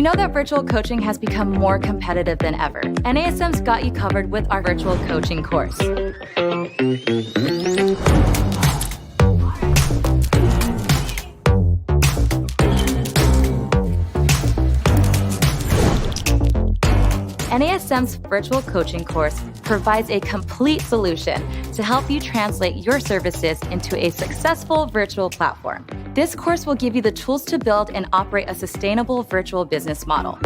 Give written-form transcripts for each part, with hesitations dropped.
know that virtual coaching has become more competitive than ever. NASM's got you covered with our virtual coaching course. NASM's virtual coaching course provides a complete solution to help you translate your services into a successful virtual platform. This course will give you the tools to build and operate a sustainable virtual business model.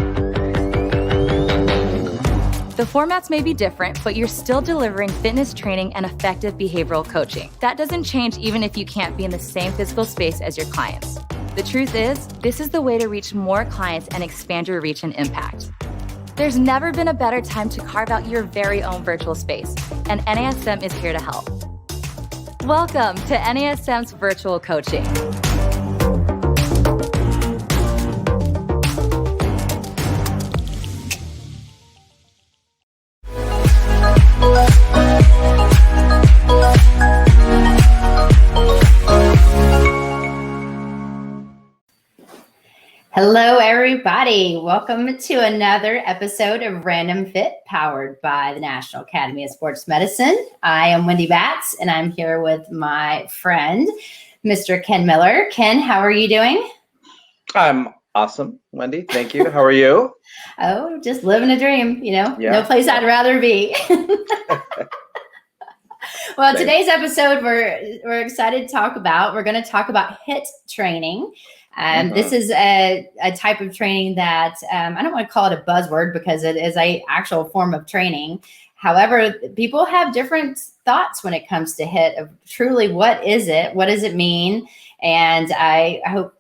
The formats may be different, but you're still delivering fitness training and effective behavioral coaching. That doesn't change even if you can't be in the same physical space as your clients. The truth is, this is the way to reach more clients and expand your reach and impact. There's never been a better time to carve out your very own virtual space, and NASM is here to help. Welcome to NASM's virtual coaching. Hello, everybody. Welcome to another episode of Random Fit, powered by the National Academy of Sports Medicine. I am Wendy Batts, and I'm here with my friend, Mr. Ken Miller. Ken, how are you doing? I'm awesome, Wendy. Thank you. How are you? Oh, just living a dream, Yeah. No place I'd rather be. Well, today's episode, we're excited to talk about. We're going to talk about HIIT training. This is a type of training that I don't want to call it a buzzword because it is an actual form of training. However, people have different thoughts when it comes to HIIT of truly what is it? What does it mean? And I hope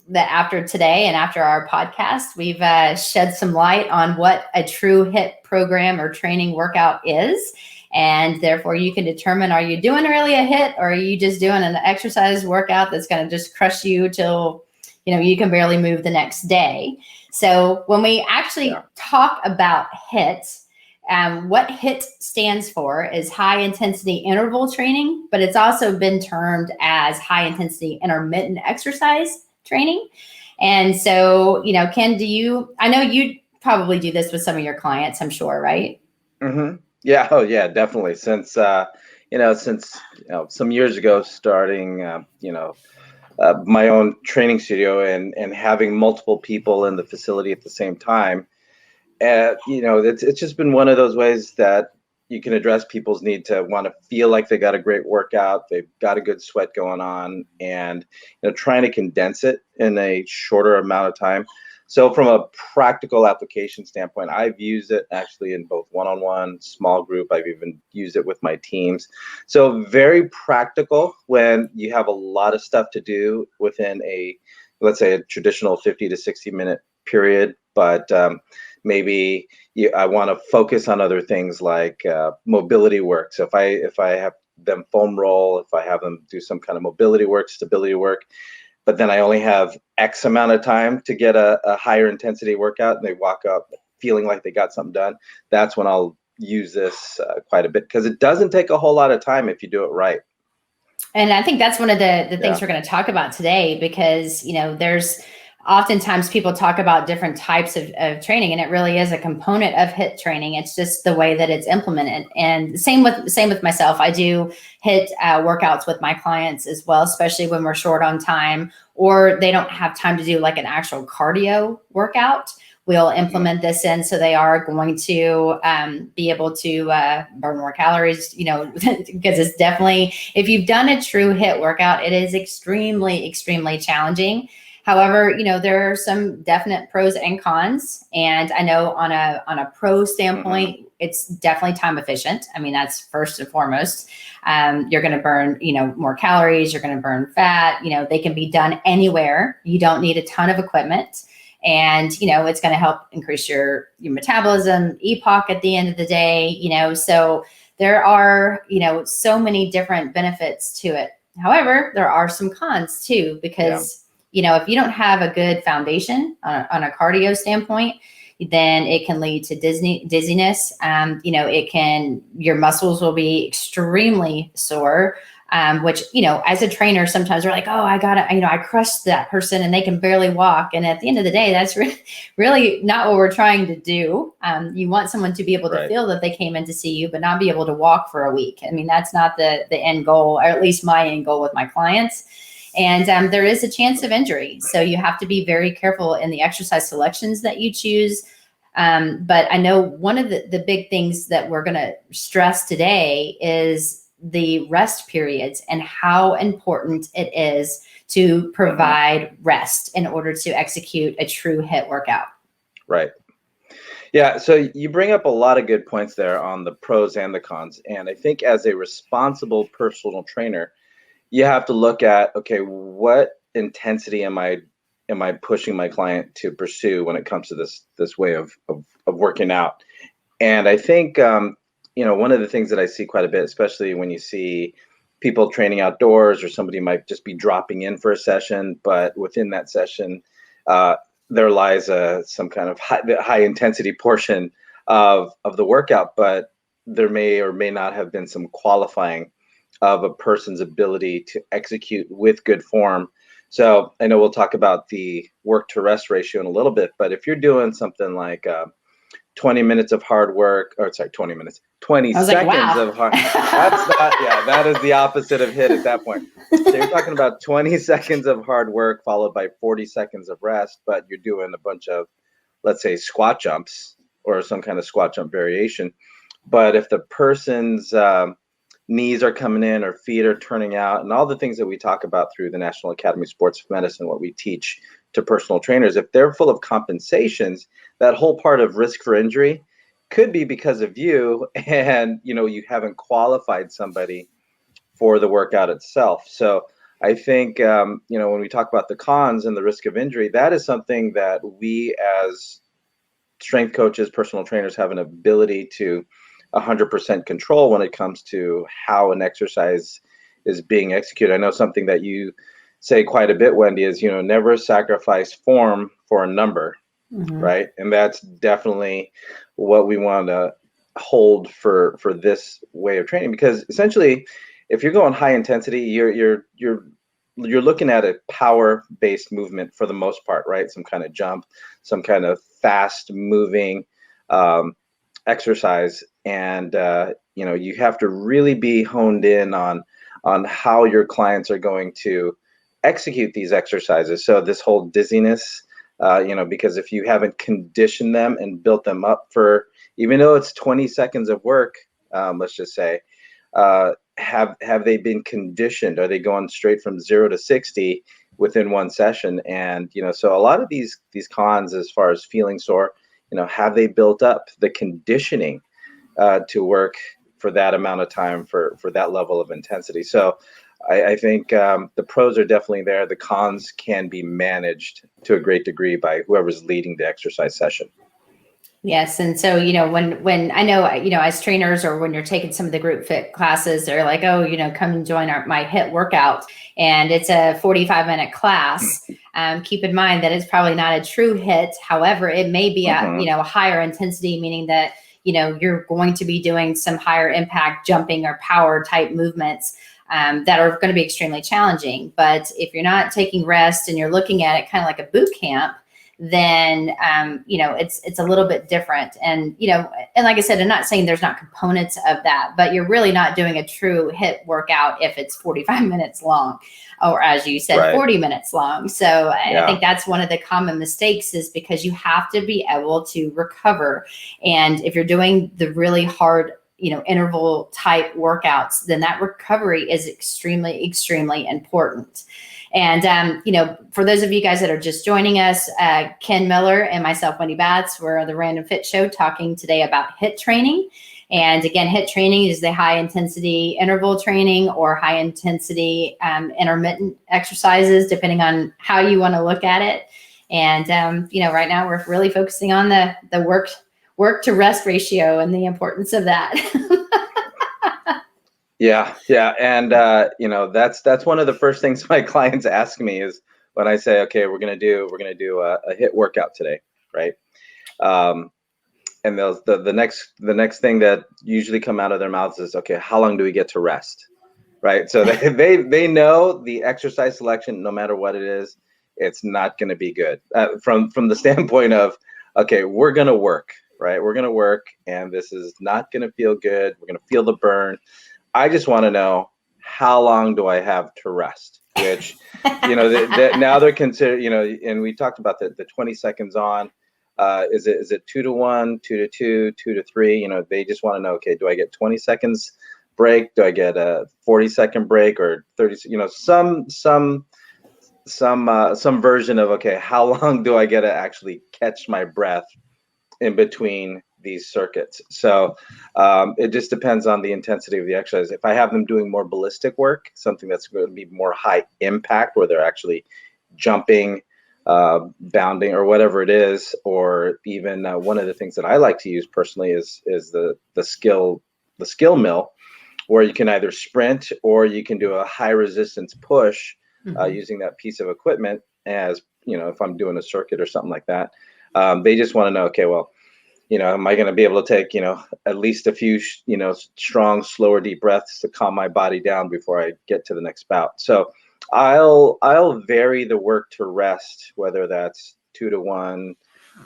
that after today and after our podcast, we've shed some light on what a true HIIT program or training workout is. And therefore, you can determine, are you doing really a HIIT, or are you just doing an exercise workout that's going to just crush you till you can barely move the next day. So when we actually talk about HIIT, what HIIT stands for is high intensity interval training, but it's also been termed as high intensity intermittent exercise training. And so, Ken, I know you probably do this with some of your clients, I'm sure, right? Mm-hmm. Yeah. Oh, yeah, definitely. Since some years ago, starting, my own training studio and having multiple people in the facility at the same time, it's just been one of those ways that you can address people's need to want to feel like they got a great workout, they've got a good sweat going on, and trying to condense it in a shorter amount of time. So from a practical application standpoint, I've used it actually in both one-on-one, small group. I've even used it with my teams. So very practical when you have a lot of stuff to do within let's say a traditional 50 to 60 minute period. But maybe I want to focus on other things like mobility work. So if I have them foam roll, if I have them do some kind of mobility work, stability work, but then I only have X amount of time to get a higher intensity workout, and they walk up feeling like they got something done, that's when I'll use this quite a bit, because it doesn't take a whole lot of time if you do it right. And I think that's one of the things we're going to talk about today, because, there's oftentimes people talk about different types of training, and it really is a component of HIIT training. It's just the way that it's implemented. And same with myself. I do HIIT workouts with my clients as well, especially when we're short on time or they don't have time to do like an actual cardio workout. We'll implement this in so they are going to be able to burn more calories, because it's definitely, if you've done a true HIIT workout, it is extremely, extremely challenging. However, there are some definite pros and cons. And I know on a pro standpoint, it's definitely time efficient. I mean, that's first and foremost. You're going to burn, more calories. You're going to burn fat. They can be done anywhere. You don't need a ton of equipment. And, it's going to help increase your metabolism, EPOC at the end of the day, so there are, so many different benefits to it. However, there are some cons too, because if you don't have a good foundation on a cardio standpoint, then it can lead to dizziness. Your muscles will be extremely sore. which, as a trainer, sometimes we're like, oh, I crushed that person and they can barely walk. And at the end of the day, that's really not what we're trying to do. You want someone to be able to feel that they came in to see you, but not be able to walk for a week. I mean, that's not the end goal, or at least my end goal with my clients. And there is a chance of injury. So you have to be very careful in the exercise selections that you choose. But I know one of the big things that we're going to stress today is the rest periods and how important it is to provide rest in order to execute a true HIIT workout. Right. Yeah. So you bring up a lot of good points there on the pros and the cons. And I think as a responsible personal trainer, you have to look at, okay, what intensity am I pushing my client to pursue when it comes to this way of working out? And I think, one of the things that I see quite a bit, especially when you see people training outdoors, or somebody might just be dropping in for a session, but within that session, there lies some kind of high intensity portion of the workout, but there may or may not have been some qualifying of a person's ability to execute with good form. So I know we'll talk about the work to rest ratio in a little bit, but if you're doing something like 20 minutes of hard work, 20 minutes, 20 seconds wow. of hard, that is the opposite of HIIT at that point. So you're talking about 20 seconds of hard work followed by 40 seconds of rest, but you're doing a bunch of, let's say, squat jumps or some kind of squat jump variation. But if the person's knees are coming in or feet are turning out, and all the things that we talk about through the National Academy of Sports Medicine, what we teach to personal trainers, if they're full of compensations, that whole part of risk for injury could be because of you, and you haven't qualified somebody for the workout itself. So I think when we talk about the cons and the risk of injury, that is something that we as strength coaches, personal trainers, have an ability to 100% control when it comes to how an exercise is being executed. I know something that you say quite a bit, Wendy, is, never sacrifice form for a number, right? And that's definitely what we want to hold for this way of training, because essentially, if you're going high intensity, you're looking at a power-based movement for the most part, right? Some kind of jump, some kind of fast-moving exercise, and you have to really be honed in on how your clients are going to execute these exercises. So this whole dizziness, because if you haven't conditioned them and built them up for, even though it's 20 seconds of work, let's just say, have they been conditioned? Are they going straight from 0 to 60 within one session? And so a lot of these cons, as far as feeling sore, have they built up the conditioning to work for that amount of time for that level of intensity? So I think the pros are definitely there. The cons can be managed to a great degree by whoever's leading the exercise session. Yes. And so, when I know, as trainers, or when you're taking some of the group fit classes, they're like, oh, come and join my HIIT workout. And it's a 45-minute class. Keep in mind that it's probably not a true HIIT. However, it may be a higher intensity, meaning that, you're going to be doing some higher impact jumping or power type movements that are going to be extremely challenging. But if you're not taking rest and you're looking at it kind of like a boot camp, then, it's a little bit different. And, and like I said, I'm not saying there's not components of that, but you're really not doing a true HIIT workout if it's 45 minutes long, or as you said, 40 minutes long. So I think that's one of the common mistakes, is because you have to be able to recover. And if you're doing the really hard, interval type workouts, then that recovery is extremely, extremely important. And, for those of you guys that are just joining us, Ken Miller and myself, Wendy Batts, we're on the Random Fit Show talking today about HIIT training. And again, HIIT training is the high intensity interval training, or high intensity intermittent exercises, depending on how you want to look at it. And, right now we're really focusing on the work to rest ratio and the importance of that. Yeah. And, that's one of the first things my clients ask me, is when I say, okay, we're going to do a HIIT workout today. Right. And the next thing that usually come out of their mouths is, okay, how long do we get to rest? right? So they know the exercise selection, no matter what it is, it's not going to be good from the standpoint of, okay, we're going to work, right? We're going to work, and this is not going to feel good. We're going to feel the burn. I just want to know, how long do I have to rest? Which, now they're considered, and we talked about the 20 seconds on. Is it 2 to 1, 2 to 2, 2 to 3? They just want to know, okay, do I get 20 seconds break? Do I get a 40-second break, or 30? Some version of, okay, how long do I get to actually catch my breath in between these circuits? So it just depends on the intensity of the exercise. If I have them doing more ballistic work, something that's going to be more high impact, where they're actually jumping, bounding, or whatever it is, or even one of the things that I like to use personally is the skill mill, where you can either sprint or you can do a high resistance push using that piece of equipment, as if I'm doing a circuit or something like that. They just want to know, okay, well, am I going to be able to take, at least a few, strong, slower, deep breaths to calm my body down before I get to the next bout? So I'll vary the work to rest, whether that's 2 to 1,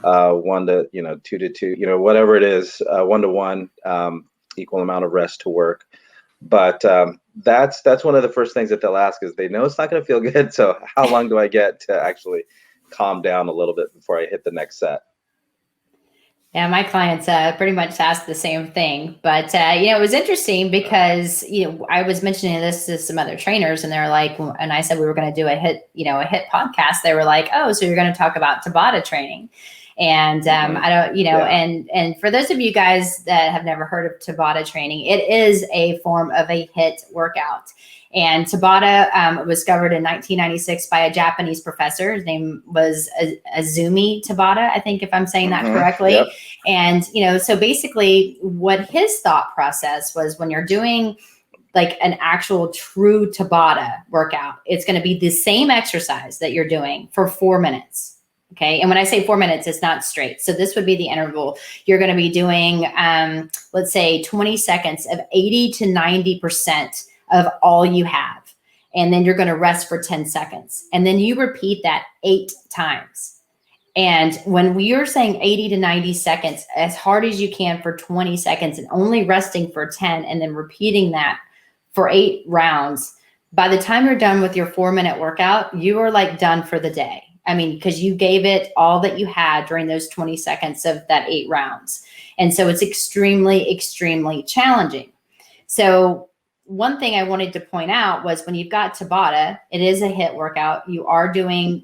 1 to, 2 to 2, whatever it is, 1 to 1, equal amount of rest to work. But that's one of the first things that they'll ask, is they know it's not going to feel good. So how long do I get to actually calm down a little bit before I hit the next set? Yeah, my clients pretty much asked the same thing. But, it was interesting because, I was mentioning this to some other trainers, and they're like, and I said we were going to do a HIIT podcast. They were like, oh, so you're going to talk about Tabata training. And I don't, and for those of you guys that have never heard of Tabata training, it is a form of a HIIT workout. And Tabata was discovered in 1996 by a Japanese professor. His name was Azumi Tabata, I think, if I'm saying that correctly. Yep. And, so basically what his thought process was, when you're doing like an actual true Tabata workout, it's going to be the same exercise that you're doing for 4 minutes. Okay. And when I say 4 minutes, it's not straight. So this would be the interval. You're going to be doing, let's say 20 seconds of 80 to 90% of all you have. And then you're going to rest for 10 seconds. And then you repeat that 8 times. And when we are saying 80 to 90 seconds, as hard as you can for 20 seconds, and only resting for 10, and then repeating that for 8 rounds, by the time you're done with your 4-minute workout, you are like done for the day. I mean, because you gave it all that you had during those 20 seconds of that 8 rounds. And so it's extremely, extremely challenging. So one thing I wanted to point out was, when you've got Tabata, it is a HIIT workout. You are doing,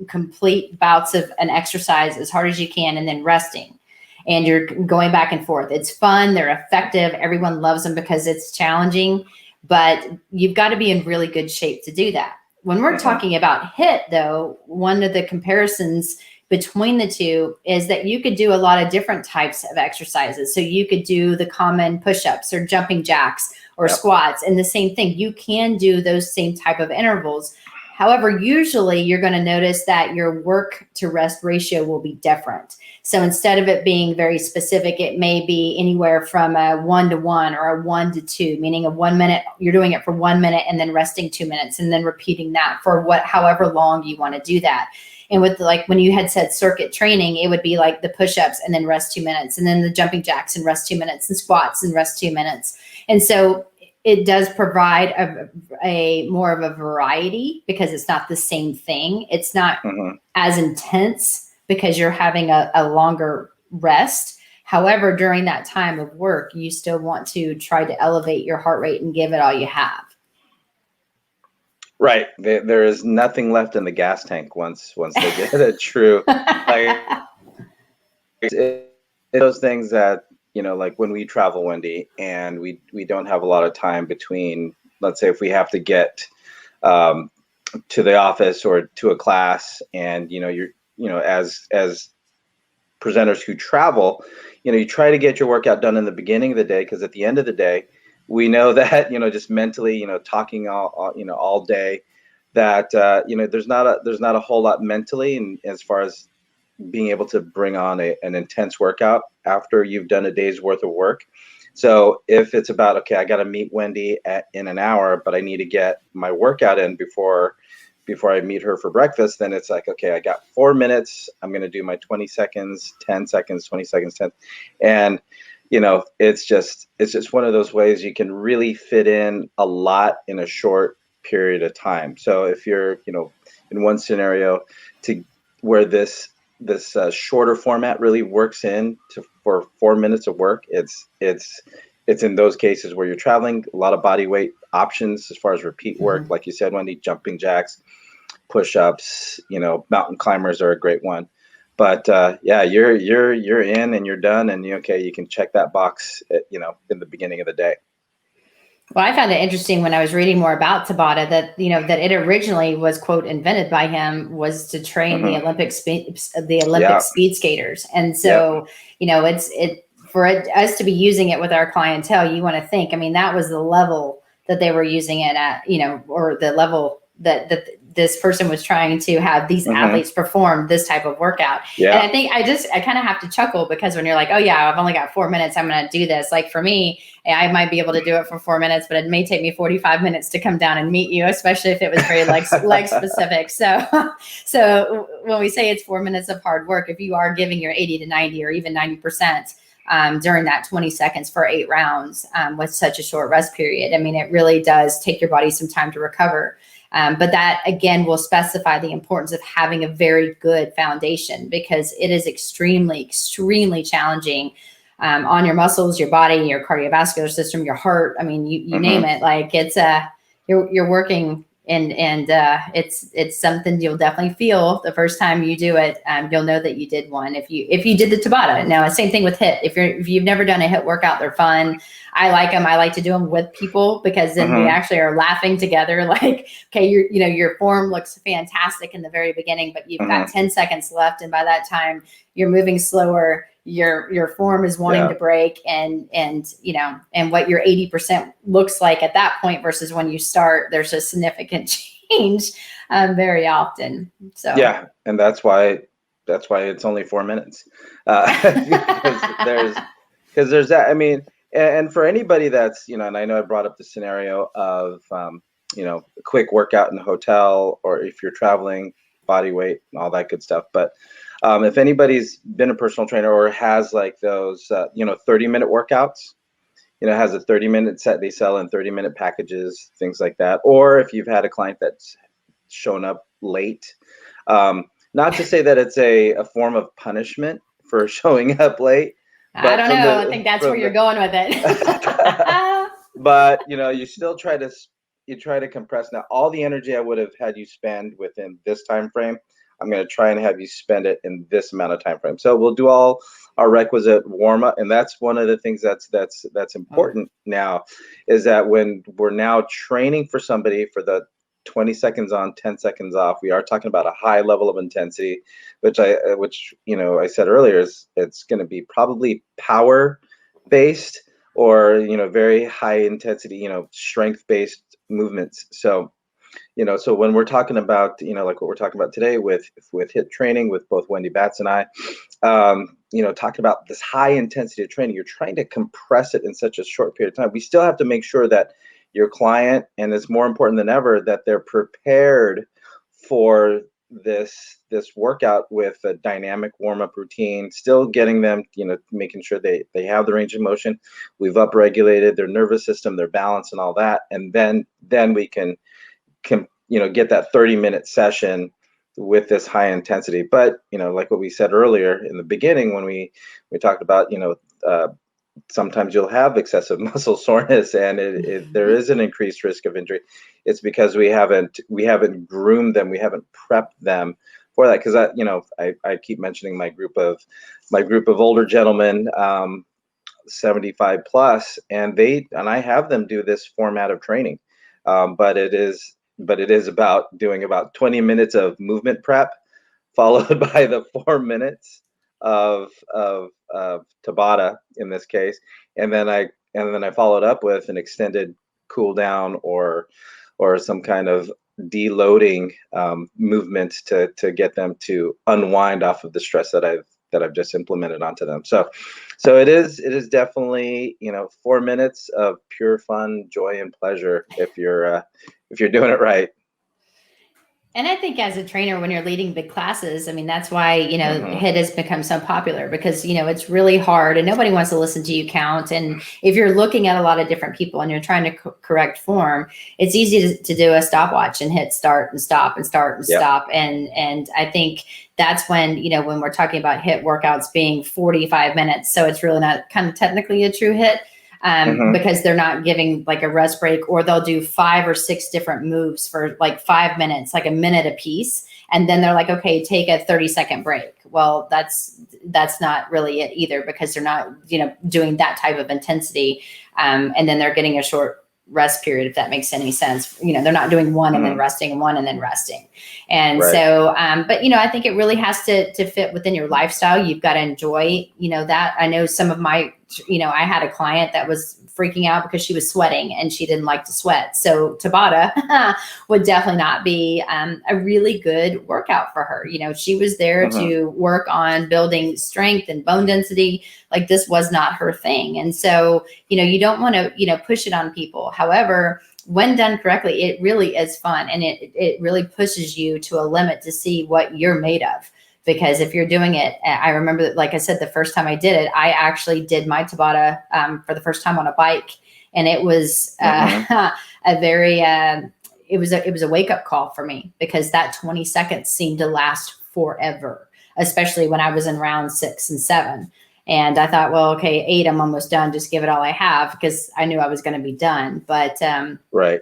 complete bouts of an exercise as hard as you can, and then resting. And you're going back and forth. It's fun. They're effective. Everyone loves them because it's challenging. But you've got to be in really good shape to do that. When we're talking about HIIT, though, one of the comparisons between the two is that you could do a lot of different types of exercises. So you could do the common push-ups or jumping jacks or squats, and the same thing. You can do those same type of intervals. However, usually you're going to notice that your work to rest ratio will be different. So instead of it being very specific, it may be anywhere from a 1 to 1 or a 1 to 2, meaning a 1 minute, you're doing it for 1 minute and then resting 2 minutes, and then repeating that for however long you want to do that. And with when you had said circuit training, it would be like the push-ups and then rest 2 minutes, and then the jumping jacks and rest 2 minutes, and squats and rest 2 minutes. And so it does provide a more of a variety, because it's not the same thing. It's not as intense because you're having a longer rest. However, during that time of work, you still want to try to elevate your heart rate and give it all you have. Right. There is nothing left in the gas tank once they get a true, it's those things that, like when we travel, Wendy, and we don't have a lot of time between, let's say if we have to get to the office or to a class, and as presenters who travel, you try to get your workout done in the beginning of the day, because at the end of the day, we know that just mentally, talking all day, that there's not a whole lot mentally, and as far as being able to bring on an intense workout after you've done a day's worth of work. So if it's about, okay, I got to meet Wendy in an hour, but I need to get my workout in before I meet her for breakfast, then it's like, okay, I got 4 minutes. I'm going to do my 20 seconds, 10 seconds, 20 seconds, 10. And, it's just one of those ways you can really fit in a lot in a short period of time. So if you're, in one scenario to where this shorter format really works for 4 minutes of work, it's in those cases where you're traveling, a lot of body weight options as far as repeat work, like you said, Wendy, jumping jacks, push-ups, mountain climbers are a great one. But you're in and you're done, and you can check that box in the beginning of the day. Well, I found it interesting when I was reading more about Tabata that it originally was, quote, invented by him, was to train the Olympic speed skaters. And so, it's for us to be using it with our clientele, you want to think, that was the level that they were using it at, or the level that this person was trying to have these athletes perform this type of workout. Yeah. And I think I kind of have to chuckle, because when you're like, oh yeah, I've only got 4 minutes, I'm going to do this. Like for me, I might be able to do it for 4 minutes, but it may take me 45 minutes to come down and meet you, especially if it was very leg specific. So when we say it's 4 minutes of hard work, if you are giving your 80 to 90 or even 90%, during that 20 seconds for 8 rounds, with such a short rest period, it really does take your body some time to recover. But that, again, will specify the importance of having a very good foundation, because it is extremely, extremely challenging on your muscles, your body, your cardiovascular system, your heart. You name it. Like it's you're working, and it's something you'll definitely feel the first time you do it. You'll know that you did one if you did the Tabata. Now, same thing with HIIT. If you've never done a HIIT workout, they're fun. I like them. I like to do them with people, because then we actually are laughing together. Like, okay, your form looks fantastic in the very beginning, but you've got 10 seconds left, and by that time you're moving slower. Your form is wanting to break, and what your 80% looks like at that point versus when you start, there's a significant change very often. So yeah, and that's why it's only 4 minutes, because there's that. And for anybody that's and I know I brought up the scenario of a quick workout in a hotel, or if you're traveling, body weight and all that good stuff, but if anybody's been a personal trainer or has like those 30-minute workouts, has a 30-minute set they sell in 30-minute packages, things like that, or if you've had a client that's shown up late, not to say that it's a form of punishment for showing up late, I don't know. I think that's where you're going with it. But you still try to compress. Now, all the energy I would have had you spend within this time frame, I'm going to try and have you spend it in this amount of time frame. So we'll do all our requisite warm up, and that's one of the things that's important now, is that when we're now training for somebody for the 20 seconds on, 10 seconds off, we are talking about a high level of intensity, which I said earlier is it's going to be probably power based, or very high intensity, strength based movements. So so when we're talking about like what we're talking about today with HIIT training with both Wendy Batts and I, talking about this high intensity of training, you're trying to compress it in such a short period of time. We still have to make sure that your client, and it's more important than ever, that they're prepared for this workout with a dynamic warm-up routine, still getting them, making sure they have the range of motion, we've upregulated their nervous system, their balance and all that, and then we can get that 30-minute session with this high intensity. But like what we said earlier in the beginning, when we talked about sometimes you'll have excessive muscle soreness, and there is an increased risk of injury. It's because we haven't groomed them, we haven't prepped them for that. Because I keep mentioning my group of older gentlemen, 75 plus, and I have them do this format of training, but it is about doing about 20 minutes of movement prep, followed by the 4 minutes of Tabata in this case, and then I followed up with an extended cool down or some kind of deloading movement to get them to unwind off of the stress that I've just implemented onto them. So it is definitely, 4 minutes of pure fun, joy, and pleasure if you're doing it right. And I think as a trainer, when you're leading big classes, I mean, that's why, Mhm. HIIT has become so popular because, it's really hard and nobody wants to listen to you count. And if you're looking at a lot of different people and you're trying to correct form, it's easy to do a stopwatch and hit start and stop and start and Yep. stop. And I think that's when, when we're talking about HIIT workouts being 45 minutes. So it's really not kind of technically a true HIIT. Because they're not giving like a rest break, or they'll do 5 or 6 different moves for like 5 minutes, like a minute a piece. And then they're like, okay, take a 30-second break. Well, that's not really it either, because they're not, doing that type of intensity. And then they're getting a short rest period, if that makes any sense. They're not doing one and then resting, one and then resting. And Right. so, but I think it really has to fit within your lifestyle. You've got to enjoy, that. I know some of my, I had a client that was freaking out because she was sweating and she didn't like to sweat. So Tabata would definitely not be a really good workout for her. She was there to work on building strength and bone density. Like, this was not her thing. And so, you don't want to, push it on people. However, when done correctly, it really is fun. And it really pushes you to a limit to see what you're made of. Because if you're doing it, I remember that, like I said, the first time I did it, I actually did my Tabata for the first time on a bike. And it was a very, it was a wake up call for me, because that 20 seconds seemed to last forever, especially when I was in round 6 and 7. And I thought, well, okay, 8, I'm almost done. Just give it all I have, because I knew I was going to be done. But right.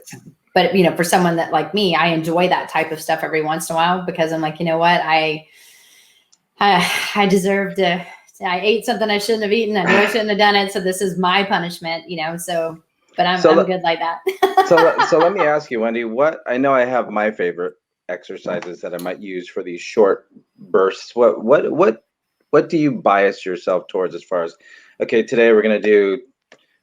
But for someone that like me, I enjoy that type of stuff every once in a while, because I'm like, you know what, I deserve to. I ate something I shouldn't have eaten. I knew I shouldn't have done it. So this is my punishment, So, but I'm good like that. so let me ask you, Wendy. I know I have my favorite exercises that I might use for these short bursts. What do you bias yourself towards as far as, okay, today we're gonna do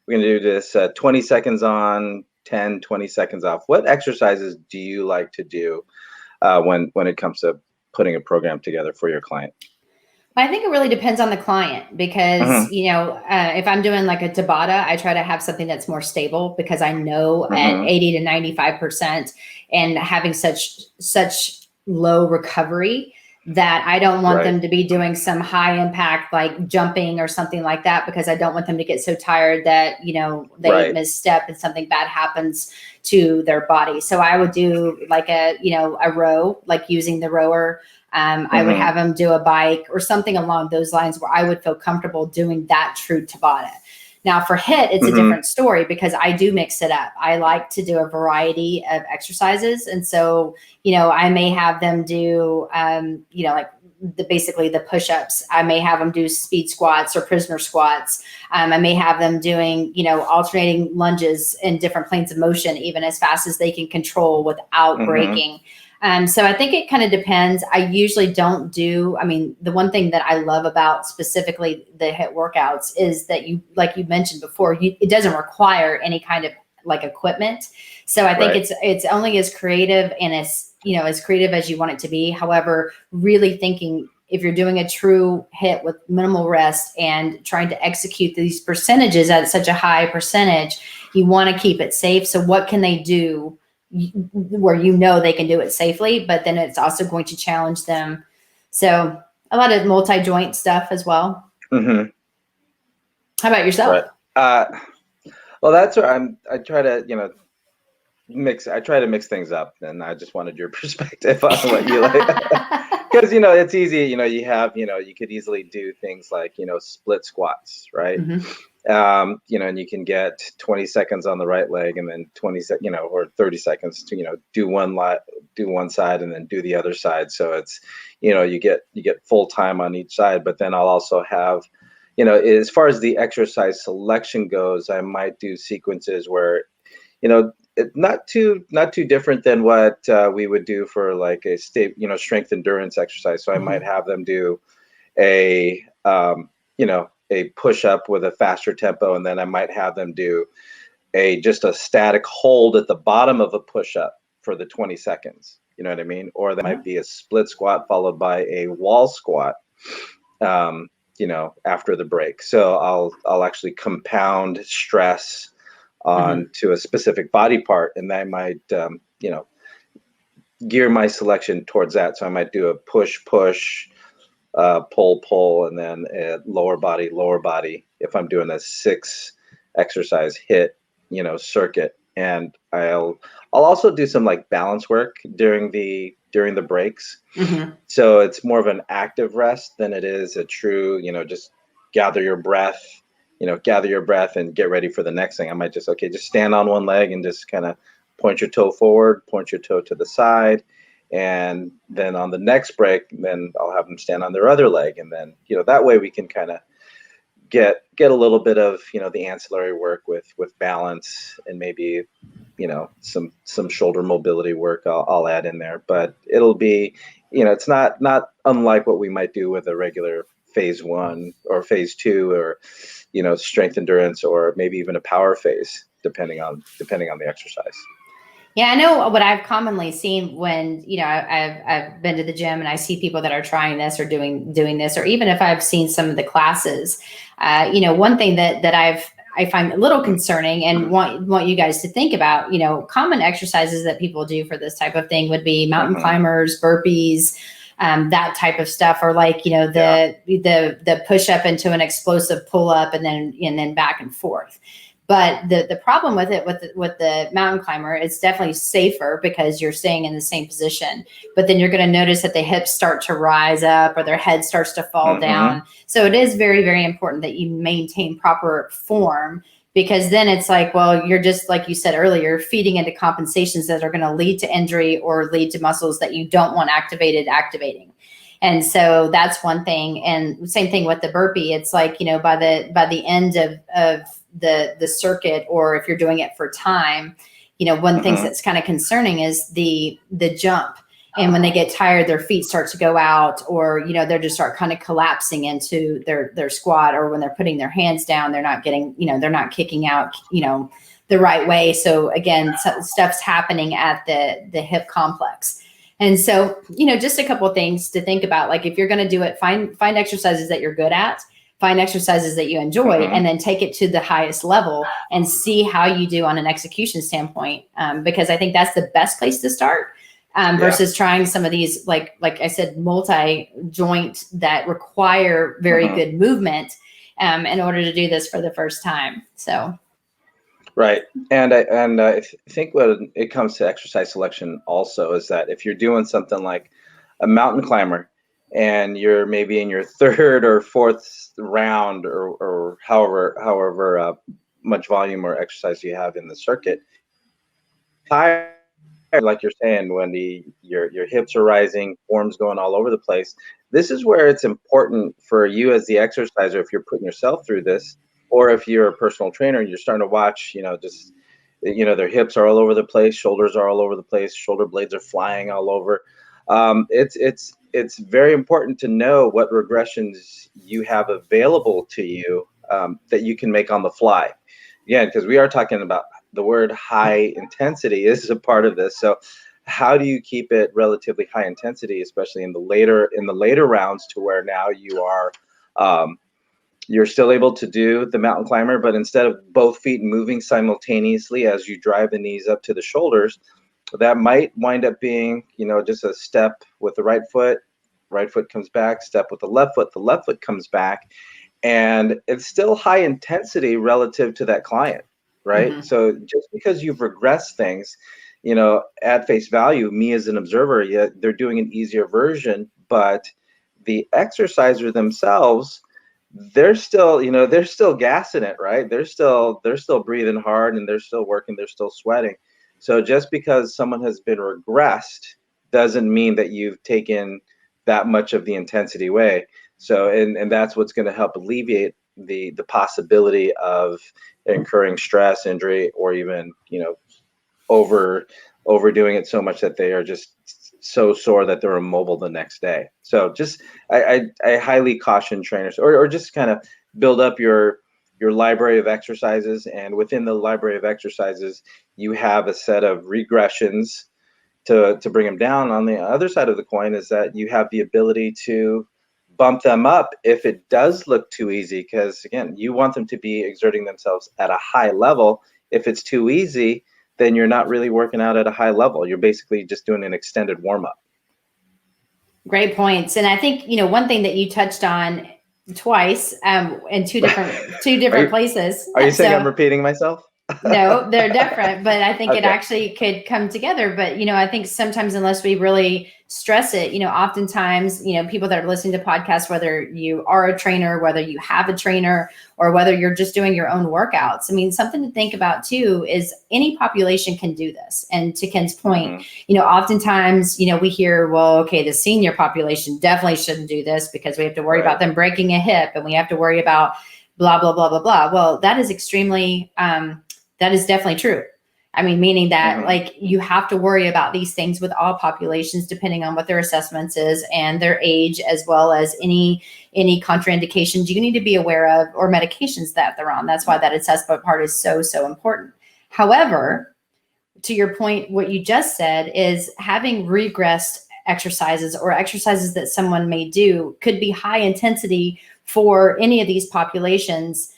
this 20 seconds on, 10, 20 seconds off. What exercises do you like to do when it comes to putting a program together for your client? I think it really depends on the client, because, if I'm doing like a Tabata, I try to have something that's more stable, because I know at 80 to 95% and having such low recovery, that I don't want them to be doing some high impact, like jumping or something like that, because I don't want them to get so tired that, they misstep and something bad happens to their body. So I would do like a row, like using the rower. I would have them do a bike or something along those lines, where I would feel comfortable doing that true Tabata. Now for HIIT, it's a different story, because I do mix it up. I like to do a variety of exercises. And so, I may have them do, like basically the push-ups. I may have them do speed squats or prisoner squats. I may have them doing, alternating lunges in different planes of motion, even as fast as they can control without breaking. So I think it kind of depends. I usually don't do, the one thing that I love about specifically the HIIT workouts is that like you mentioned before, it doesn't require any kind of like equipment. So I think it's only as creative and as creative as you want it to be. However, really thinking, if you're doing a true HIIT with minimal rest and trying to execute these percentages at such a high percentage, you want to keep it safe. So what can they do where they can do it safely, but then it's also going to challenge them. So a lot of multi-joint stuff as well. How about yourself? Well, that's where I try to, mix things up, and I just wanted your perspective on what you like. Because, it's easy, you have, you could easily do things like, split squats, right? And you can get 20 seconds on the right leg, and then or 30 seconds to, do one side and then do the other side. So it's, you get full time on each side. But then I'll also have, as far as the exercise selection goes, I might do sequences where, it's not too different than what we would do for like a strength endurance exercise. So I might have them do a push up with a faster tempo, and then I might have them do just a static hold at the bottom of a push up for the 20 seconds. You know what I mean? Or there might be a split squat followed by a wall squat. after the break. So I'll actually compound stress onto a specific body part, and I might, gear my selection towards that. So I might do a push, pull, and then a lower body, if I'm doing a 6 exercise HIIT, circuit. And I'll also do some like balance work during the breaks. So it's more of an active rest than it is a true, just gather your breath, and get ready for the next thing. I might just stand on one leg and just kind of point your toe forward, point your toe to the side. And then on the next break, then I'll have them stand on their other leg. And then, that way we can kind of get a little bit of, the ancillary work with balance, and maybe, some shoulder mobility work I'll add in there. But it'll be, it's not unlike what we might do with a regular phase 1 or phase 2, or, strength endurance, or maybe even a power phase, depending on the exercise. Yeah, I know what I've commonly seen when, I've been to the gym and I see people that are trying this or doing this, or even if I've seen some of the classes, one thing that I find a little concerning and want you guys to think about, common exercises that people do for this type of thing would be mountain climbers, burpees, that type of stuff, or like, the push up into an explosive pull up and then back and forth. But the problem with it, with the mountain climber, it's definitely safer because you're staying in the same position. But then you're going to notice that the hips start to rise up, or their head starts to fall down. So it is very, very important that you maintain proper form, because then it's like, well, you're just, like you said earlier, feeding into compensations that are going to lead to injury or lead to muscles that you don't want activating. And so that's one thing. And same thing with the burpee. It's like, by the end of the circuit, or if you're doing it for time, one thing that's kind of concerning is the jump. And when they get tired, their feet start to go out, or, they're just start kind of collapsing into their squat, or when they're putting their hands down, they're not getting, they're not kicking out, the right way. So again, stuff's happening at the hip complex. And so, just a couple of things to think about. Like, if you're going to do it, find exercises that you're good at, find exercises that you enjoy, and then take it to the highest level and see how you do on an execution standpoint. Because I think that's the best place to start, versus trying some of these, like I said, multi-joint that require very good movement in order to do this for the first time. So. Right. And I think when it comes to exercise selection also is that if you're doing something like a mountain climber, and you're maybe in your 3rd or 4th round, or however much volume or exercise you have in the circuit, like you're saying, Wendy, your hips are rising, form's going all over the place. This is where it's important for you as the exerciser, if you're putting yourself through this, or if you're a personal trainer and you're starting to watch, their hips are all over the place, shoulders are all over the place, shoulder blades are flying all over. It's very important to know what regressions you have available to you, that you can make on the fly. Again, because we are talking about the word high intensity is a part of this. So how do you keep it relatively high intensity, especially in the later rounds, to where now you are, you're still able to do the mountain climber, but instead of both feet moving simultaneously as you drive the knees up to the shoulders, that might wind up being, just a step with the right foot comes back, step with the left foot comes back, and it's still high intensity relative to that client, right? So just because you've regressed things, at face value, me as an observer, they're doing an easier version, but the exerciser themselves, they're still gassing it, right? They're still breathing hard, and they're still working, they're still sweating. So just because someone has been regressed doesn't mean that you've taken that much of the intensity away. So, and that's what's going to help alleviate the possibility of incurring stress, injury, or even, overdoing it so much that they are just so sore that they're immobile the next day. So just, I highly caution trainers, or just kind of build up your library of exercises. And within the library of exercises, you have a set of regressions to bring them down. On the other side of the coin is that you have the ability to bump them up if it does look too easy, because again, you want them to be exerting themselves at a high level. If it's too easy, then you're not really working out at a high level. You're basically just doing an extended warm-up. Great points. And I think, one thing that you touched on twice in two different places. Are you saying I'm repeating myself? No, they're different, but I think Okay. it actually could come together. But, I think sometimes unless we really stress it, oftentimes, people that are listening to podcasts, whether you are a trainer, whether you have a trainer, or whether you're just doing your own workouts. I mean, something to think about too is any population can do this. And to Ken's point, oftentimes, we hear, well, okay, the senior population definitely shouldn't do this because we have to worry about them breaking a hip and we have to worry about blah, blah, blah, blah, blah. Well, that is extremely, that is definitely true. I mean, meaning that like you have to worry about these things with all populations, depending on what their assessments is and their age, as well as any contraindications you need to be aware of or medications that they're on. That's why that assessment part is so, so important. However, to your point, what you just said is having regressed exercises or exercises that someone may do could be high intensity for any of these populations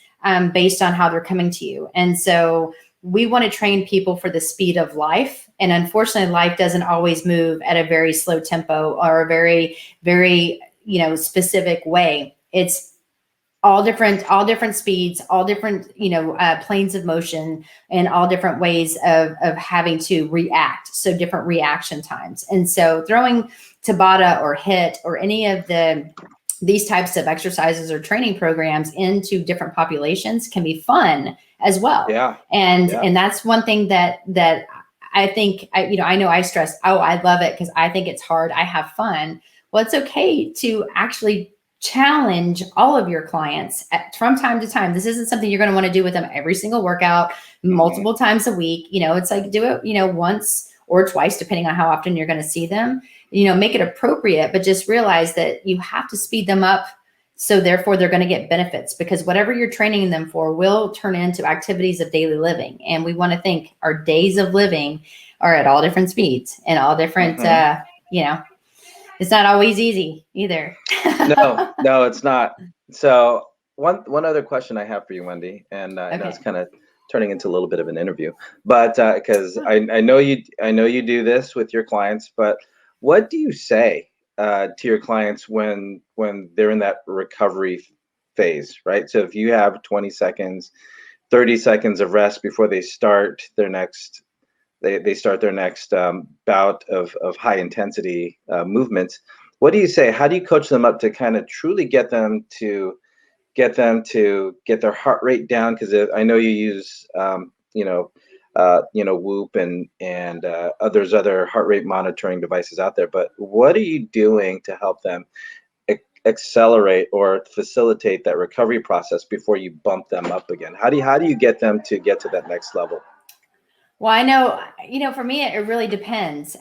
based on how they're coming to you. And so we want to train people for the speed of life. And unfortunately, life doesn't always move at a very slow tempo or a very, very, specific way. It's all different speeds, all different, planes of motion, and all different ways of having to react. So different reaction times. And so throwing Tabata or HIIT or any of these types of exercises or training programs into different populations can be fun as well. Yeah. And that's one thing that I think, I know I stress, I love it because I think it's hard. I have fun. Well, it's okay to actually challenge all of your clients from time to time. This isn't something you're going to want to do with them every single workout, multiple times a week. It's like do it, once or twice, depending on how often you're going to see them. Make it appropriate, but just realize that you have to speed them up. So therefore they're going to get benefits, because whatever you're training them for will turn into activities of daily living. And we want to think our days of living are at all different speeds and all different, it's not always easy either. No, it's not. So one other question I have for you, Wendy, and I know it's kind of turning into a little bit of an interview, but because I know you do this with your clients, but what do you say to your clients when they're in that recovery phase, right? So if you have 20 seconds, 30 seconds of rest before they start their next bout of high intensity movements, what do you say? How do you coach them up to kind of truly get them to get their heart rate down? Because I know you use Whoop and there's other heart rate monitoring devices out there, but what are you doing to help them accelerate or facilitate that recovery process before you bump them up again? How do you get them to get to that next level? Well, I know, for me, it really depends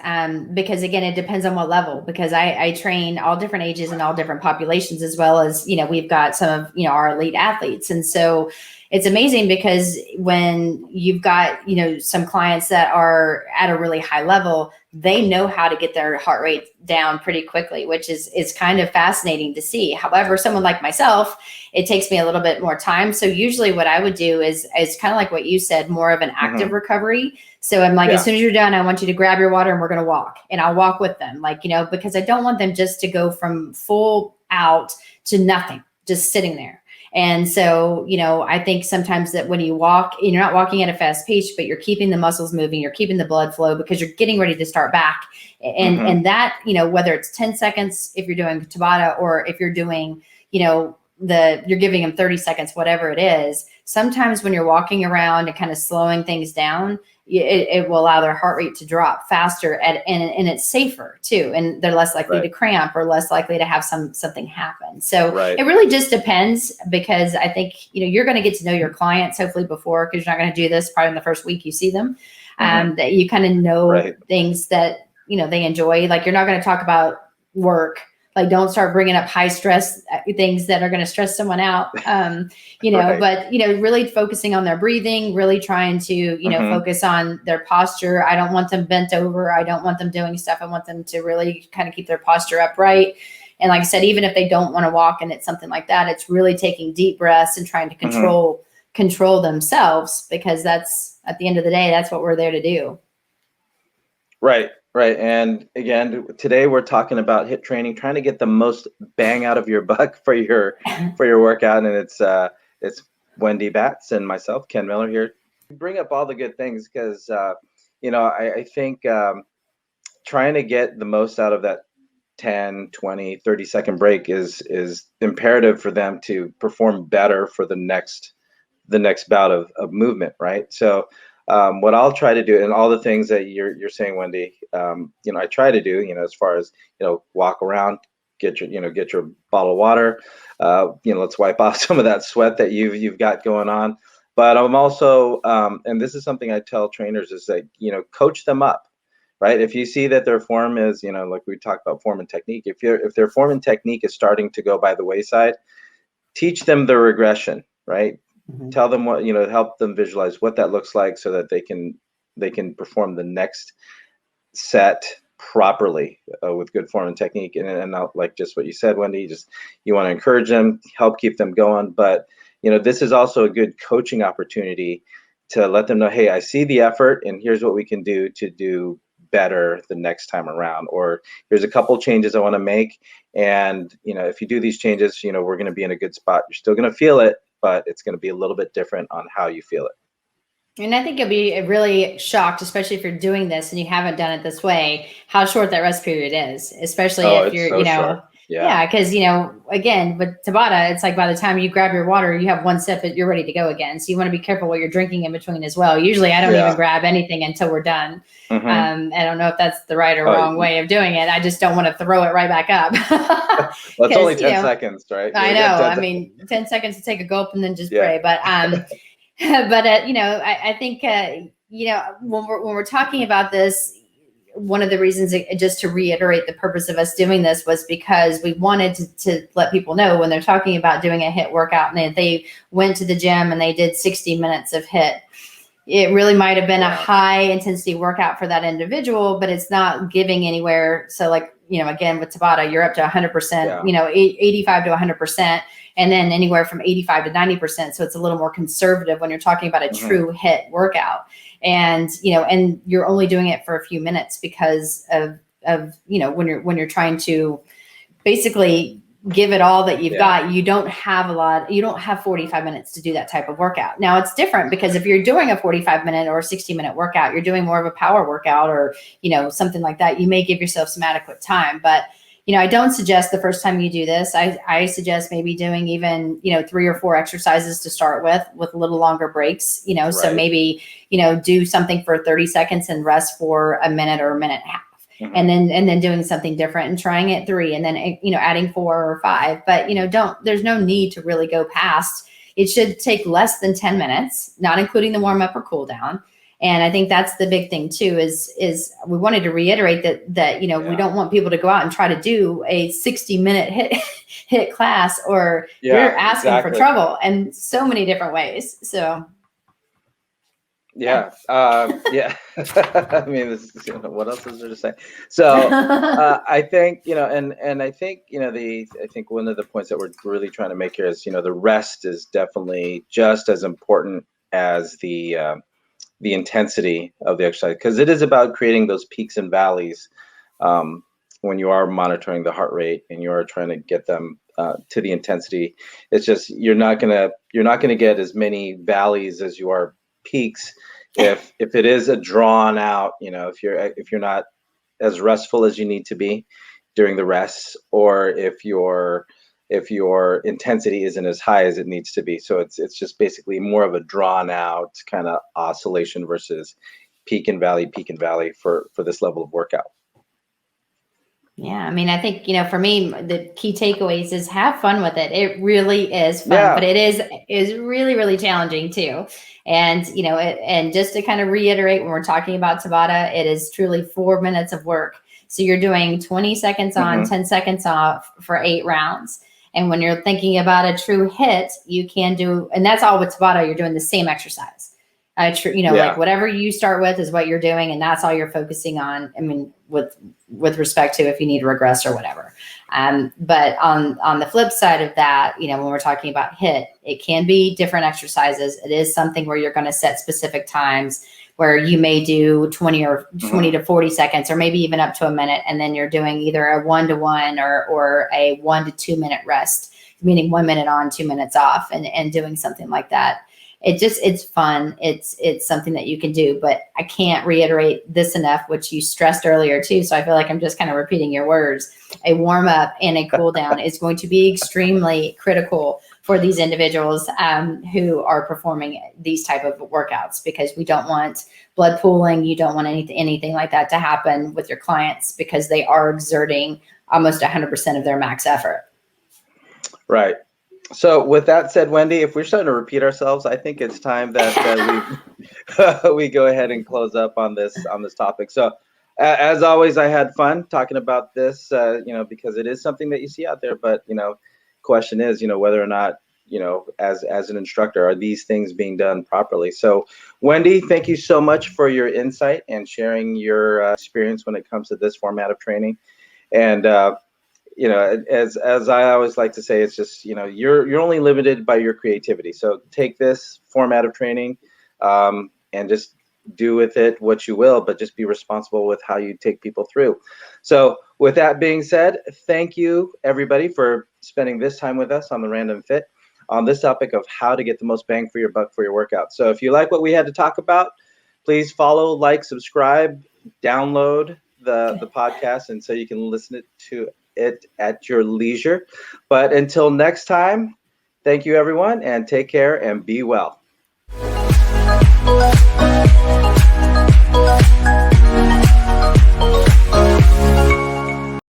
because, again, it depends on what level, because I train all different ages and all different populations, as well as, we've got some of, our elite athletes. And so it's amazing because when you've got, some clients that are at a really high level, they know how to get their heart rate down pretty quickly, which is kind of fascinating to see. However, someone like myself, it takes me a little bit more time. So usually what I would do is kind of like what you said, more of an active recovery. So I'm like, as soon as you're done, I want you to grab your water and we're going to walk, and I'll walk with them, because I don't want them just to go from full out to nothing, just sitting there. And so, I think sometimes that when you walk, you're not walking at a fast pace, but you're keeping the muscles moving, you're keeping the blood flow, because you're getting ready to start back. And that, whether it's 10 seconds, if you're doing Tabata, or if you're doing, you're giving them 30 seconds, whatever it is. Sometimes when you're walking around and kind of slowing things down, it will allow their heart rate to drop faster and it's safer too. And they're less likely to cramp or less likely to have something happen. So it really just depends, because I think, you're going to get to know your clients hopefully before, because you're not going to do this probably in the first week you see them, that you kind of know things that, they enjoy. Like, you're not going to talk about work. Like, don't start bringing up high stress things that are going to stress someone out, but, really focusing on their breathing, really trying to, focus on their posture. I don't want them bent over. I don't want them doing stuff. I want them to really kind of keep their posture upright. And like I said, even if they don't want to walk and it's something like that, it's really taking deep breaths and trying to control themselves, because that's, at the end of the day, that's what we're there to do. Right. And again, today we're talking about HIIT training, trying to get the most bang out of your buck for your workout. And it's Wendy Batts and myself, Ken Miller here. Bring up all the good things because, I think trying to get the most out of that 10, 20, 30-second break is imperative for them to perform better for the next bout of movement, right? So what I'll try to do, and all the things that you're saying, Wendy, I try to do, as far as, walk around, get your bottle of water, let's wipe off some of that sweat that you've got going on. But I'm also, and this is something I tell trainers, is that, coach them up, right? If you see that their form is, like we talked about form and technique, if their form and technique is starting to go by the wayside, teach them the regression, right? Tell them what, help them visualize what that looks like so that they can perform the next set properly with good form and technique. And like just what you said, Wendy, you want to encourage them, help keep them going. But, this is also a good coaching opportunity to let them know, hey, I see the effort and here's what we can do to do better the next time around, or here's a couple changes I want to make. And, if you do these changes, we're going to be in a good spot. You're still going to feel it, but it's going to be a little bit different on how you feel it. And I think you'll be really shocked, especially if you're doing this and you haven't done it this way, how short that rest period is, especially if you're, so short. Yeah, because, again, with Tabata, it's like by the time you grab your water, you have one sip, you're ready to go again. So you want to be careful what you're drinking in between as well. Usually I don't even grab anything until we're done. I don't know if that's the right or wrong way of doing it. I just don't want to throw it right back up. Well, it's only 10 seconds, right? I know. 10 seconds to take a gulp and then just pray. But, I think, when we're talking about this, one of the reasons, just to reiterate the purpose of us doing this, was because we wanted to let people know when they're talking about doing a HIIT workout and they went to the gym and they did 60 minutes of HIIT. It really might have been a high intensity workout for that individual, but it's not giving anywhere. So like, again, with Tabata, you're up to 100%, 85 to 100%, and then anywhere from 85 to 90%. So it's a little more conservative when you're talking about a true HIIT workout. And, and you're only doing it for a few minutes because of when you're trying to basically give it all that you've got, you don't have 45 minutes to do that type of workout. Now it's different because if you're doing a 45-minute or 60-minute workout, you're doing more of a power workout or, something like that. You may give yourself some adequate time, but I don't suggest the first time you do this. I suggest maybe doing even, 3 or 4 exercises to start with a little longer breaks, so maybe, do something for 30 seconds and rest for a minute or a minute and a half. And then doing something different and trying it 3 and then, adding 4 or 5, but, there's no need to really go past. It should take less than 10 minutes, not including the warm up or cool down. And I think that's the big thing too, is we wanted to reiterate that, we don't want people to go out and try to do a 60-minute HIIT class, or you're asking for trouble in so many different ways. So. I mean, this is, what else is there to say? So I think, and I think, I think one of the points that we're really trying to make here is, the rest is definitely just as important as the intensity of the exercise, because it is about creating those peaks and valleys when you are monitoring the heart rate and you are trying to get them to the intensity. It's just you're not gonna get as many valleys as you are peaks if it is a drawn out, if you're not as restful as you need to be during the rests, or if your intensity isn't as high as it needs to be. So it's just basically more of a drawn out kind of oscillation versus peak and valley for this level of workout. Yeah, I mean, I think, for me, the key takeaways is have fun with it. It really is fun, but it is really, really challenging too. And, and just to kind of reiterate, when we're talking about Tabata, it is truly 4 minutes of work. So you're doing 20 seconds on, 10 seconds off for 8 rounds. And when you're thinking about a true HIIT, you can do, and that's all with Tabata, you're doing the same exercise. Like whatever you start with is what you're doing, and that's all you're focusing on. I mean, with respect to if you need to regress or whatever. But on the flip side of that, when we're talking about HIIT, it can be different exercises. It is something where you're going to set specific times where you may do 20 to 40 seconds, or maybe even up to a minute. And then you're doing either a 1-to-1 or a 1 to 2 minute rest, meaning 1 minute on, 2 minutes off, and doing something like that. It's fun. It's something that you can do, but I can't reiterate this enough, which you stressed earlier too. So I feel like I'm just kind of repeating your words. A warm up and a cool down is going to be extremely critical for these individuals who are performing these type of workouts, because we don't want blood pooling. You don't want anything like that to happen with your clients, because they are exerting almost 100% of their max effort. Right. So with that said, Wendy, if we're starting to repeat ourselves, I think it's time that we go ahead and close up on this topic. So as always, I had fun talking about this, because it is something that you see out there. But, question is, whether or not, as an instructor, are these things being done properly? So Wendy, thank you so much for your insight and sharing your experience when it comes to this format of training. And, as I always like to say, it's just, you're only limited by your creativity. So take this format of training and just do with it what you will, but just be responsible with how you take people through. So with that being said, thank you everybody for spending this time with us on the Random Fit on this topic of how to get the most bang for your buck for your workout. So if you like what we had to talk about, please follow, like, subscribe, download the podcast, and so you can listen to it at your leisure. But until next time, thank you everyone, and take care and be well.